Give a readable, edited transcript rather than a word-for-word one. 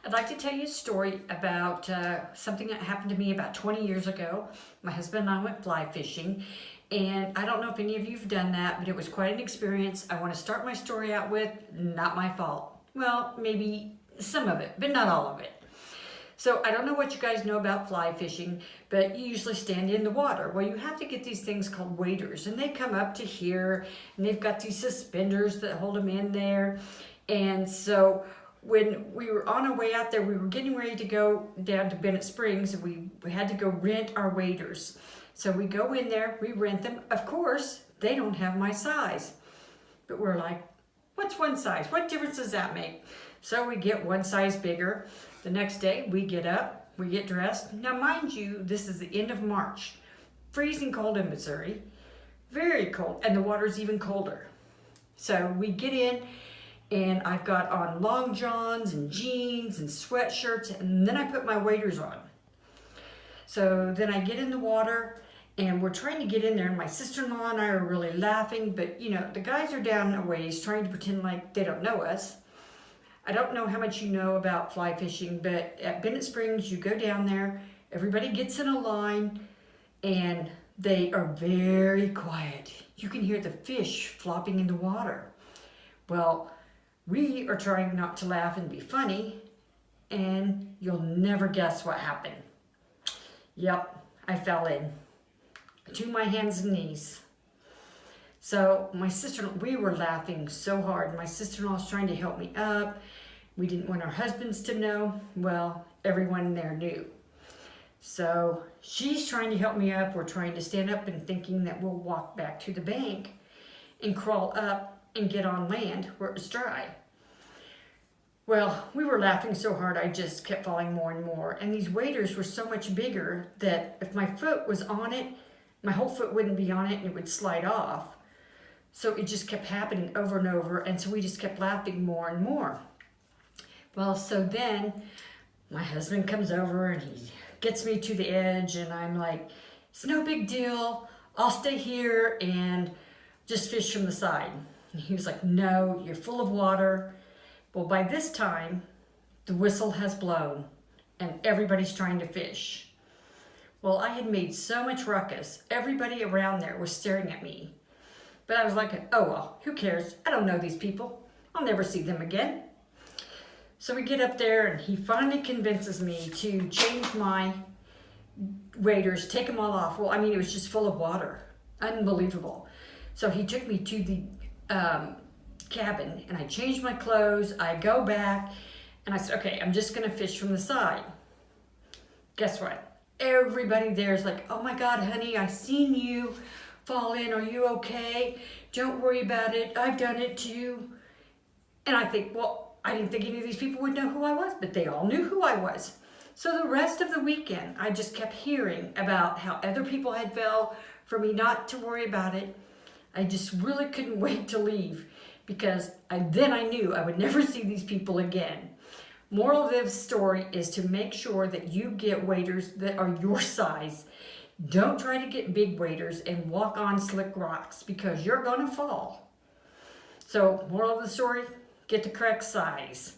I'd like to tell you a story about something that happened to me about 20 years ago. My husband and I went fly fishing, and I don't know if any of you have done that, but it was quite an experience. I want to start my story out with, not my fault. Well, maybe some of it, but not all of it. So I don't know what you guys know about fly fishing, but you usually stand in the water. Well, you have to get these things called waders, and they come up to here, and they've got these suspenders that hold them in there. And so when we were on our way out there, we were getting ready to go down to Bennett Springs, and we had to go rent our waders. So we go in there, we rent them. Of course, they don't have my size. But we're like, what's one size? What difference does that make? So we get one size bigger. The next day, we get up, we get dressed. Now, mind you, this is the end of March. Freezing cold in Missouri. Very cold, and the water's even colder. So we get in, and I've got on long johns and jeans and sweatshirts, and then I put my waders on. So then I get in the water, and we're trying to get in there, and my sister-in-law and I are really laughing, but you know, the guys are down a ways trying to pretend like they don't know us. I don't know how much you know about fly fishing, but at Bennett Springs, you go down there, everybody gets in a line, and they are very quiet. You can hear the fish flopping in the water. Well, we are trying not to laugh and be funny, and you'll never guess what happened. Yep, I fell in to my hands and knees. So my sister, we were laughing so hard. My sister-in-law was trying to help me up. We didn't want our husbands to know. Well, everyone there knew. So she's trying to help me up. We're trying to stand up and thinking that we'll walk back to the bank and crawl up and get on land where it was dry. Well, we were laughing so hard, I just kept falling more and more. And these waders were so much bigger that if my foot was on it, my whole foot wouldn't be on it and it would slide off. So it just kept happening over and over, and so we just kept laughing more and more. Well, so then my husband comes over and he gets me to the edge, and I'm like, it's no big deal. I'll stay here and just fish from the side. And he was like, no, you're full of water. Well, by this time, the whistle has blown, and everybody's trying to fish. Well, I had made so much ruckus. Everybody around there was staring at me. But I was like, oh well, who cares? I don't know these people. I'll never see them again. So we get up there, and he finally convinces me to change my waders, take them all off. Well, I mean, it was just full of water. Unbelievable. So he took me to the cabin, and I changed my clothes. I go back, and I said, okay, I'm just going to fish from the side. Guess what? Everybody there is like, oh my God, honey, I seen you fall in. Are you okay? Don't worry about it. I've done it too. And I think, well, I didn't think any of these people would know who I was, but they all knew who I was. So the rest of the weekend, I just kept hearing about how other people had fell, for me not to worry about it. I just really couldn't wait to leave, because then I knew I would never see these people again. Moral of this story is to make sure that you get waders that are your size. Don't try to get big waders and walk on slick rocks, because you're going to fall. So, moral of the story, get the correct size.